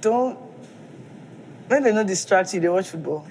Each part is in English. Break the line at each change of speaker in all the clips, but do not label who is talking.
don't, when they not distract you, they watch football.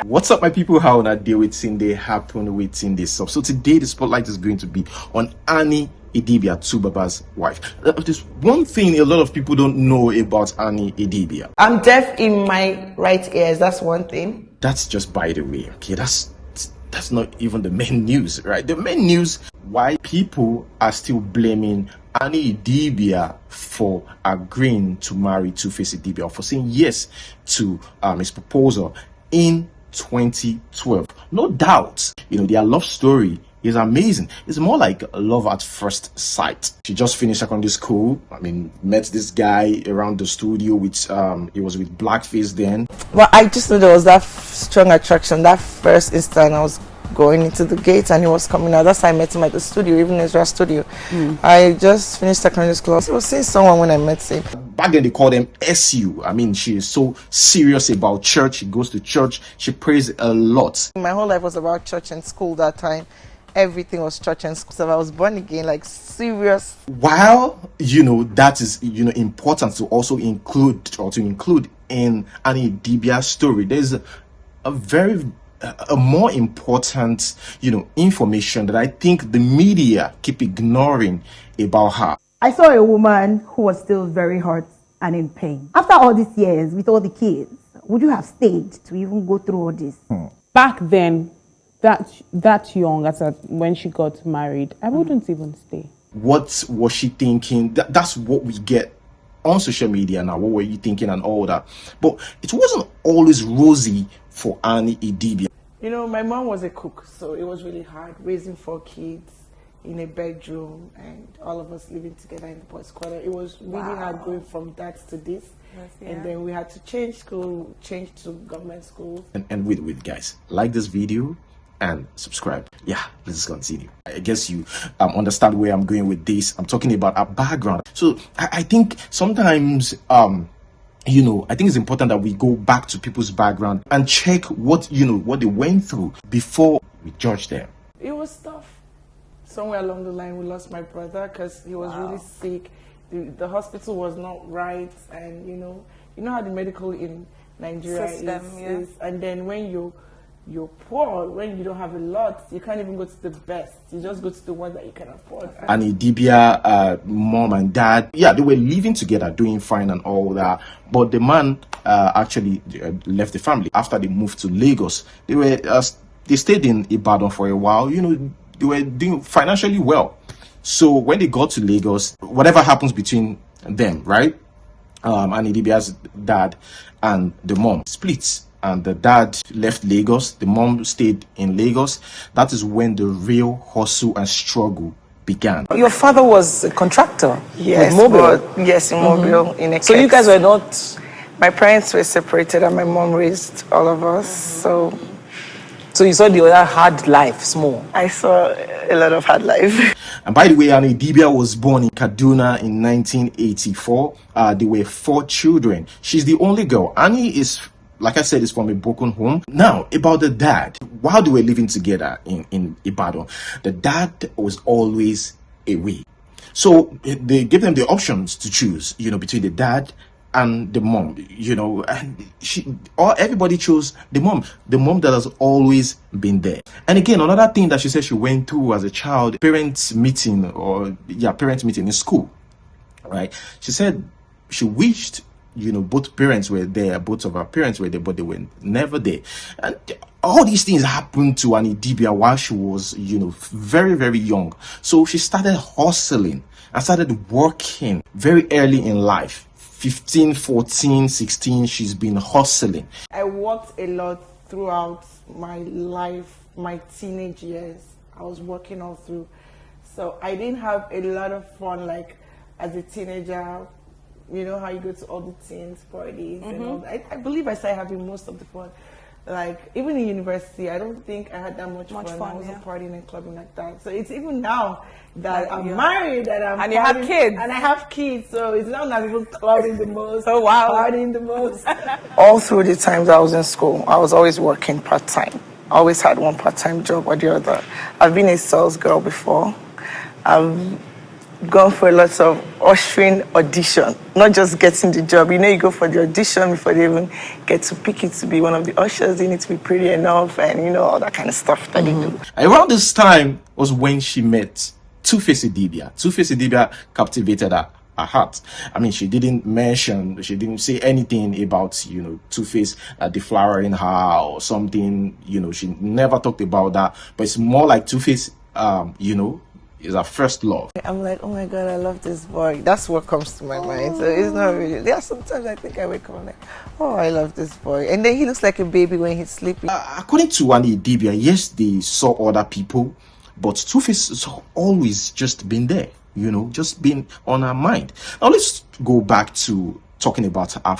What's up, my people? How on a day waiting they happen waiting this up. So today the spotlight is going to be on Annie Idibia, Tubaba's wife. There's one thing a lot of people don't know about Annie Idibia.
I'm deaf in my right ears. That's one thing.
That's just by the way. Okay, that's not even the main news, right? The main news, why people are still blaming Annie Idibia for agreeing to marry Two-Face Idibia, or for saying yes to his proposal in 2012. No doubt, their love story is amazing. It's more like love at first sight. She just finished secondary school. Met this guy around the studio with he was with Blackface then.
Well, I just knew there was that strong attraction. That first instant I was going into the gate and he was coming out. That's how I met him at the studio, even Israel studio. I just finished secondary school. I was seeing someone when I met him.
Back then they called them SU. She is so serious about church. She goes to church. She prays a lot.
My whole life was about church and school that time. Everything was church and school. So I was born again, like serious.
While that is important to also include in Annie Idibia's story, there's a more important information that I think the media keep ignoring about her.
I saw a woman who was still very hurt and in pain. After all these years with all the kids, would you have stayed to even go through all this?
Back then, that young, when she got married, I wouldn't even stay.
What was she thinking? That's what we get on social media now. What were you thinking and all that? But it wasn't always rosy for Annie Idibia.
My mom was a cook, so it was really hard raising 4 kids in a bedroom and all of us living together in the boys' quarter. It was really hard going from that to this. Yes, yeah. And then we had to change to government schools. And
wait, guys, like this video and subscribe. Yeah, let's continue. I guess you understand where I'm going with this. I'm talking about our background. So I think sometimes I think it's important that we go back to people's background and check what they went through before we judge them.
It was tough. Somewhere along the line, we lost my brother because he was really sick. The hospital was not right, and you know how the medical in Nigeria is. And then when you're poor, when you don't have a lot, you can't even go to the best. You just go to the one that you can afford.
And Idibia, mom and dad, they were living together, doing fine and all that. But the man actually left the family after they moved to Lagos. They stayed in Ibadan for a while. They were doing financially well. So when they got to Lagos, whatever happens between them, right? And Idibia's dad and the mom splits. And the dad left Lagos, the mom stayed in Lagos. That is when the real hustle and struggle began.
Your father was a contractor?
Yes,
with Mobile?
Yes, in Mobile. In a
So you guys were not...
My parents were separated and my mom raised all of us,
So you saw the other hard life, small?
I saw a lot of hard life.
And by the way, Annie Idibia was born in Kaduna in 1984. There were 4 children. She's the only girl. Annie is, like I said, is from a broken home. Now, about the dad. While they were living together in Ibadan, the dad was always away. So they gave them the options to choose, between the dad and the mom, and everybody chose the mom that has always been there. And again, another thing that she said she went through as a child, parent meeting in school, right? She said she wished, both parents were there, both of her parents were there, but they were never there. And all these things happened to Annie Idibia while she was, very, very young. So she started hustling and started working very early in life. 15, 14, 16, she's been hustling.
I worked a lot throughout my life, my teenage years. I was working all through. So I didn't have a lot of fun, like as a teenager. You know how you go to all the teens parties and all that. I believe I started having most of the fun. Like, even in university, I don't think I had that much fun. I wasn't partying and clubbing like that. So it's even now that I'm married and I'm
you have kids.
And I have kids, so it's not that people clubbing the most, partying the most.
All through the times I was in school, I was always working part-time. I always had one part-time job or the other. I've been a sales girl before. I've gone for lots of ushering audition, not just getting the job. You know, you go for the audition before they even get to pick you to be one of the ushers. You need to be pretty enough and, you know, all that kind of stuff that they do.
Around this time was when she met Two-Face Idibia. Two-Face Idibia captivated her heart. I mean, she didn't say anything about, you know, Two-Face deflowering her or something. You know, she never talked about that. But it's more like Two-Face, you know, is her first love.
I'm like, oh my God, I love this boy. That's what comes to my mind. So it's not really. Yeah, sometimes I think I wake up and like, oh, I love this boy. And then he looks like a baby when he's sleeping.
According to Idibia, yes, they saw other people, but Two-Face has always just been there, you know, just been on her mind. Now let's go back to talking about our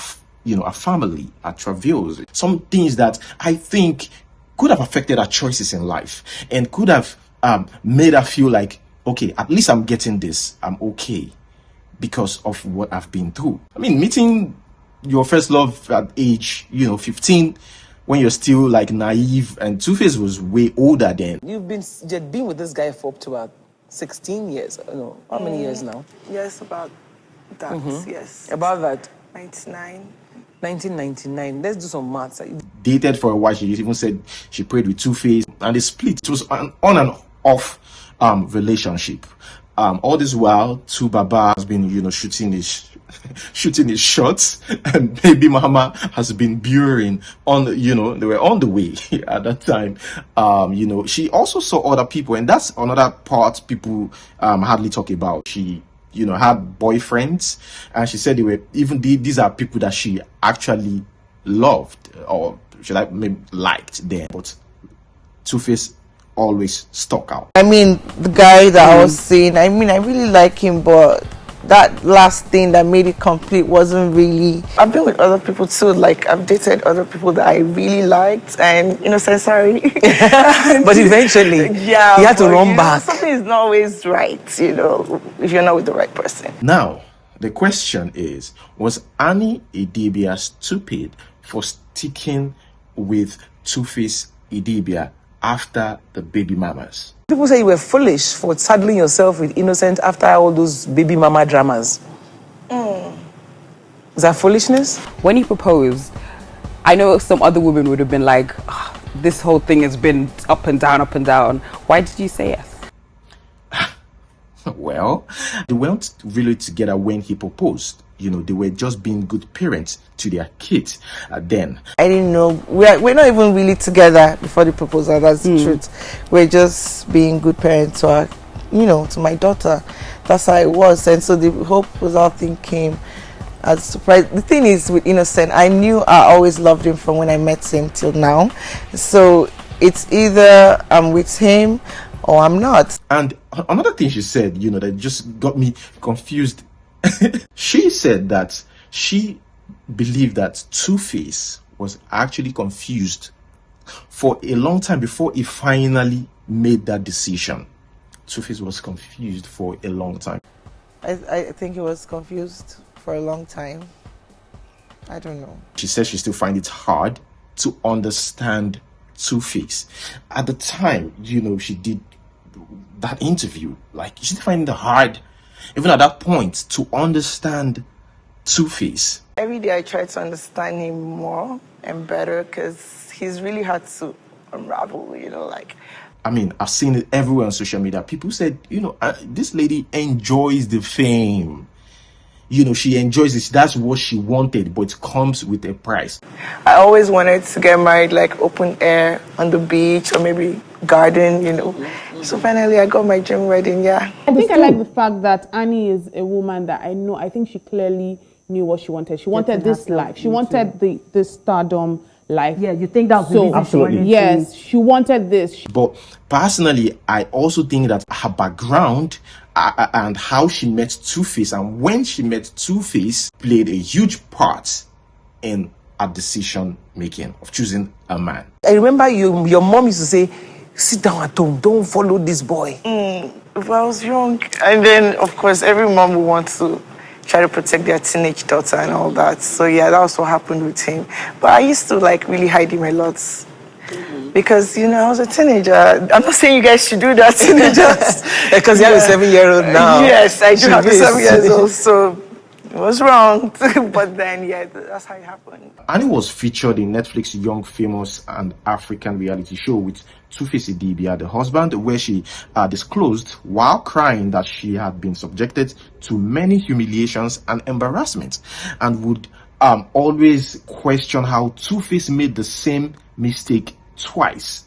family, our travails, some things that I think could have affected her choices in life and could have made her feel like, okay, at least I'm getting this, I'm okay because of what I've been through. I mean, meeting your first love at age, 15, when you're still like naive, and Two-Face was way older then.
You've been with this guy for up to about 16 years. No, how many years now?
Yes, about that, yes.
About that.
99.
1999. Let's do some maths.
Dated for a while. She even said she prayed with Two-Face, and they split. It was an on and off relationship. All this while, Baba has been, shooting his shots, and BabyMama has been burying on the, they were on the way at that time. She also saw other people, and that's another part people hardly talk about. She had boyfriends, and she said these are people that she actually loved, or should I maybe liked them, but Two-Face always stuck out.
I mean, the guy that I was seeing, I mean, I really like him, but that last thing that made it complete wasn't really.
I've been with other people too, like I've dated other people that I really liked, and sorry.
But eventually,
yeah,
you had to run back.
Something is not always right, if you're not with the right person.
Now, the question is, was Annie Idibia stupid for sticking with Two-Face Idibia after the BabyMamas?
People say you were foolish for saddling yourself with innocent after all those baby mama dramas. Is that foolishness?
When you proposed, I know some other women would have been like, this whole thing has been up and down, up and down. Why did you say yes?
Well, they weren't really together when he proposed. They were just being good parents to their kids then.
I didn't know. We're not even really together before the proposal. That's the truth. We're just being good parents to our, to my daughter. That's how it was. And so the whole proposal thing came as a surprise. The thing is, with Innocent, I knew I always loved him from when I met him till now. So it's either I'm with him or I'm not.
And another thing she said, that just got me confused. She said that she believed that Two-Face was actually confused for a long time before he finally made that decision. Two-Face was confused for a long time.
I think he was confused for a long time. I don't know.
She says she still finds it hard to understand Two-Face. At the time, she did that interview, like she find it hard, even at that point, to understand Two-Face.
Every day I try to understand him more and better because he's really hard to unravel,
I mean, I've seen it everywhere on social media. People said, this lady enjoys the fame. She enjoys it. That's what she wanted, but it comes with a price.
I always wanted to get married, like open air on the beach or maybe garden, So finally I got my dream wedding, yeah.
I think I like the fact that Annie is a woman that I think she clearly knew what she wanted. She wanted this life. She wanted this stardom life.
Yeah, you think that's the reason
absolutely.
Yes, she wanted this.
But personally, I also think that her background and how she met Two-Face and when she met Two-Face played a huge part in her decision making of choosing a man.
I remember your mom used to say, sit down at home, don't follow this boy.
If I was young. And then, of course, every mom would want to try to protect their teenage daughter and all that. So, yeah, that was what happened with him. But I used to, really hide him a lot. Because, you know, I was a teenager. I'm not saying you guys should do that, teenagers.
Because you have a 7-year-old now.
Yes, I do
Should
have a
be
7 years old, so it was wrong. But then, yeah, that's how it happened.
Annie was featured in Netflix Young, Famous and African reality show with Two-Face Idibia, the husband, where she disclosed while crying that she had been subjected to many humiliations and embarrassment, and would always question how Two-Face made the same mistake twice.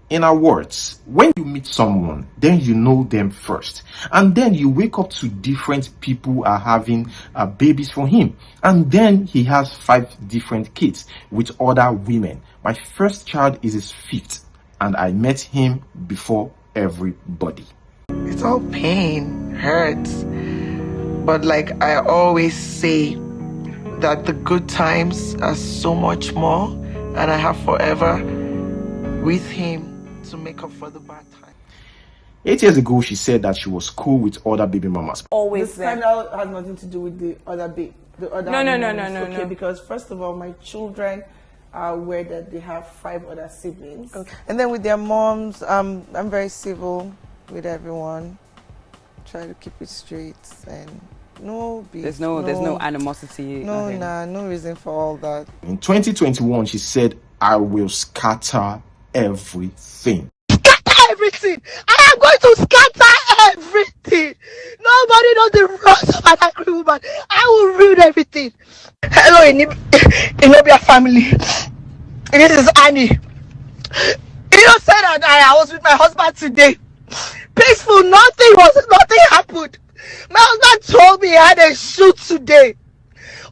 In our words, when you meet someone, then you know them first, and then you wake up to different people are having babies for him, and then he has 5 different kids with other women. My first child is his 5th, and I met him before everybody.
It's all pain, hurts. But like I always say, that the good times are so much more, and I have forever with him to make up for the bad time.
8 years ago, she said that she was cool with other baby mamas.
Always the scandal has nothing to do with the other
No.
Okay, because first of all, my children are aware that they have 5 other siblings.
Okay. And then with their moms, I'm very civil with everyone. Try to keep it straight and no beef.
There's no animosity.
No reason for all that.
In 2021, she said, "I will scatter everything."
Everything. I am going to scatter everything. Nobody knows the wrongs of an angry woman. I will ruin everything. Hello, Idibia family. This is Annie. You know, said that I was with my husband today. Peaceful. Nothing happened. My husband told me he had a shoot today.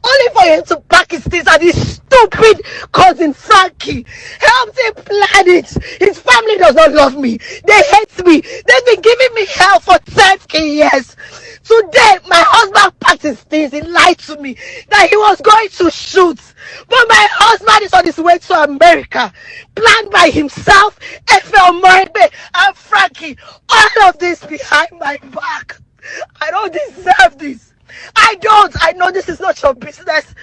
Only for him to pack his things and his stupid cousin Frankie helped him plan it. His family does not love me. They hate me. They've been giving me hell for 30 years. Today, my husband packed his things. He lied to me that he was going to shoot. But my husband is on his way to America. Planned by himself, Efel Morebe, and Frankie. All of this behind my back. I don't deserve this. I know this is not your business.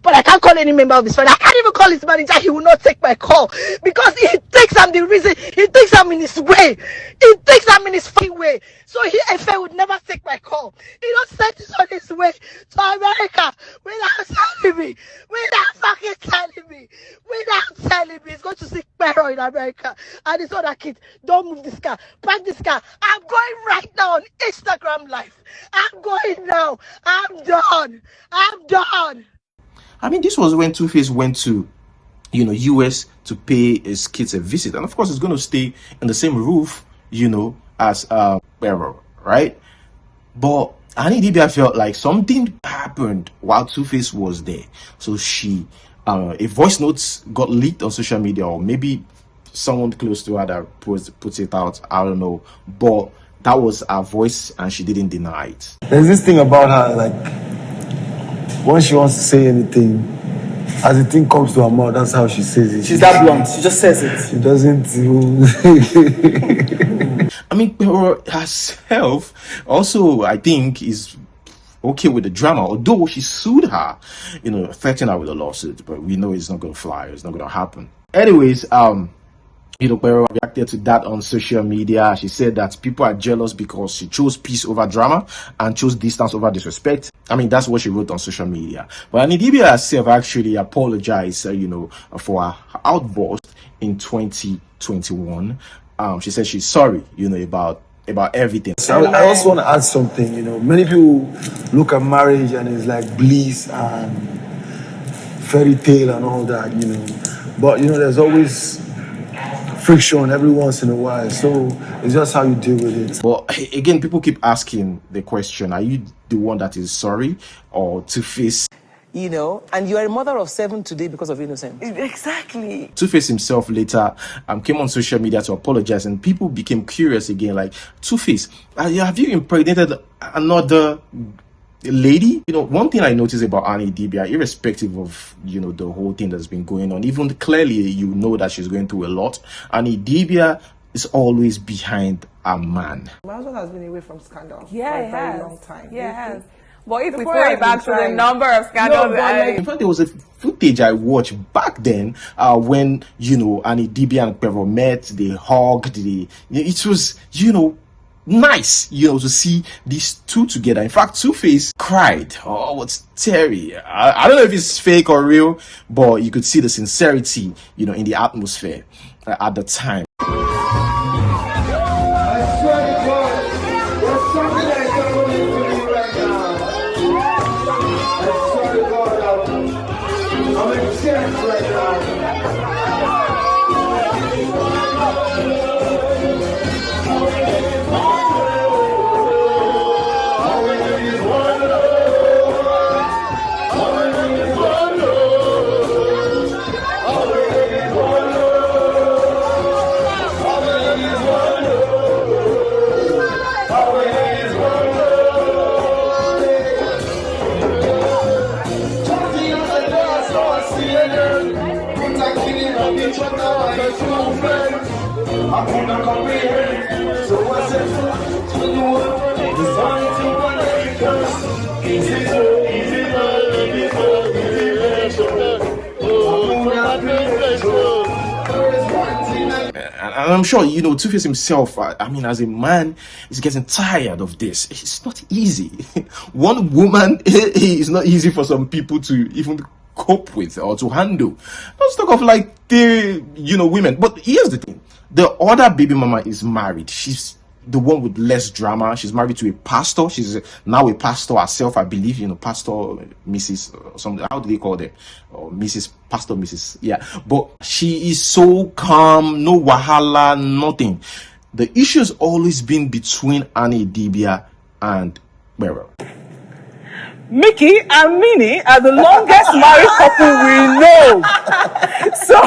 But I can't call any member of his family. I can't even call his manager. He will not take my call. Because he thinks I'm the reason. He thinks I'm in his way. He thinks I'm in his fucking way. So if I would never take my call. He just said he's on his way to America without telling me. Without fucking telling me. Without telling me. He's going to see Pero in America. And his other kid, don't move this car. Pack this car. I'm going right now on Instagram Live. I'm going now. I'm done.
I mean, this was when Two-Face went to, US to pay his kids a visit. And of course, it's going to stay in the same roof, as Pero, right? But Annie Idibia felt like something happened while Two-Face was there. So she, a voice note got leaked on social media, or maybe someone close to her that puts it out. I don't know. But that was her voice, and she didn't deny it.
There's this thing about her, like, when she wants to say anything, as the thing comes to her mouth, that's how she says it.
She's that blunt. She just says it.
She doesn't.
I mean, Pero herself also, I think, is okay with the drama, although she sued her, threatened her with a lawsuit. But we know it's not going to fly. It's not going to happen. Anyways, Pero reacted to that on social media. She said that people are jealous because she chose peace over drama and chose distance over disrespect. I mean, that's what she wrote on social media. But Idibia herself actually apologized, for her outburst in 2021. She said she's sorry, about everything.
So I also want to add something. Many people look at marriage and it's like bliss and fairy tale and all that, But there's always friction every once in a while, so it's just how you deal with it.
But again, people keep asking the question: are you the one that is sorry, or Two-Face?
And you are a mother of 7 today because of innocence.
Exactly.
Two-Face himself later came on social media to apologize, and people became curious again, like, Two-Face, have you impregnated another lady? One thing I noticed about Annie Idibia, irrespective of the whole thing that's been going on, even clearly that she's going through a lot, Annie Idibia is always behind a man.
My husband has been away from scandal for
Yeah,
a very long time.
Yeah, it has.
But if we
boy
throw
has
it back to
been
the
trying.
number of scandals,
No, but
In fact, there was a footage I watched back then when, and Idibia and Quavo met, they hugged, it was, nice, to see these two together. In fact, Two-Face cried. Oh, what's Terry? I don't know if it's fake or real, but you could see the sincerity, in the atmosphere at the time.
I swear to God, there's something that is happening to me right now. I swear to God, I'm in tears right now. I cannot comprehend. So what's it for? When you want designed to connect us. Easy love, easy love, easy love, easy love.
And I'm sure, Two-Face himself, I mean, as a man, is getting tired of this. It's not easy. One woman is not easy for some people to even cope with or to handle. Let's talk of like the, women. But here's the thing. The other baby mama is married. She's the one with less drama. She's married to a pastor. She's now a pastor herself, I believe, Pastor Mrs. Or something. How do they call them? Or Mrs. Pastor Mrs. Yeah. But she is so calm, no wahala, nothing. The issue has always been between Idibia and Beryl.
Mickey and Minnie are the longest married couple we know. So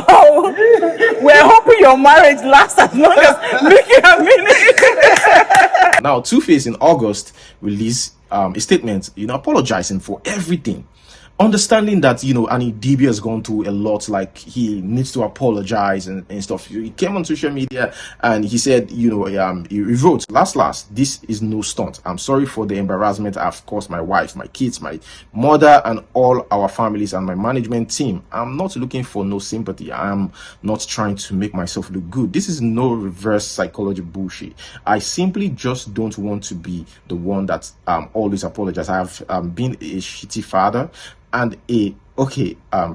we're hoping your marriage lasts as long as Mickey and Minnie.
Now, Two-Face in August released a statement, apologizing for everything. Understanding that, Idibia has gone through a lot, like he needs to apologize and stuff. He came on social media and he said, he wrote, last, this is no stunt. I'm sorry for the embarrassment I've caused my wife, my kids, my mother, and all our families and my management team. I'm not looking for no sympathy. I'm not trying to make myself look good. This is no reverse psychology bullshit. I simply just don't want to be the one that always apologize. I have been a shitty father and a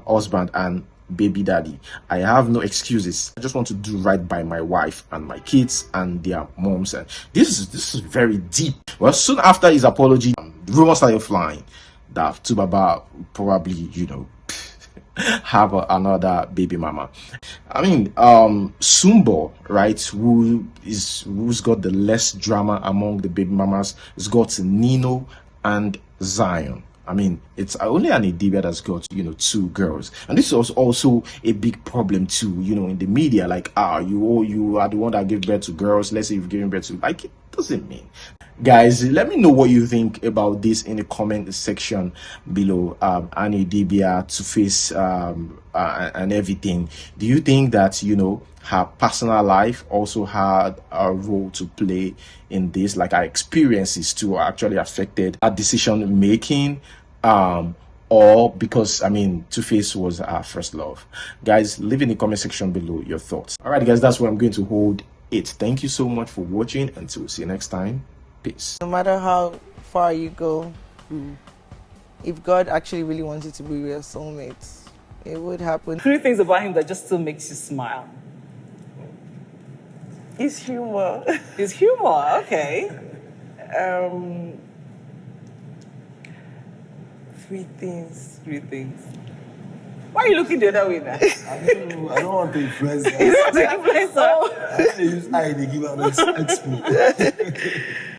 husband and baby daddy. I have no excuses. I just want to do right by my wife and my kids and their moms. And this is very deep. Well, soon after his apology, rumors started flying that Tubaba probably, have another baby mama. I mean, Sumbo, right, who's got the less drama among the baby mamas, has got Nino and Zion. I mean, it's only Idibia that's got, two girls. And this was also a big problem too, in the media. Like, you are the one that gave birth to girls. Let's say you've given birth to, like, it doesn't mean. Guys, let me know what you think about this in the comment section below. Idibia, Two-Face, and everything. Do you think that, her personal life also had a role to play in this? Like, her experiences too actually affected her decision making? Or because, Two-Face was our first love. Guys, leave in the comment section below your thoughts. All right, guys, that's where I'm going to hold it. Thank you so much for watching. Until see you next time. Peace.
No matter how far you go, if God actually really wanted to be your soulmate, it would happen.
3 things about him that just still makes you smile.
His humor.
His humor, okay.
3 things.
3 things. Why are you looking the other way now?
I don't want to influence that.
You don't want to influence her.
I use I to give out expo.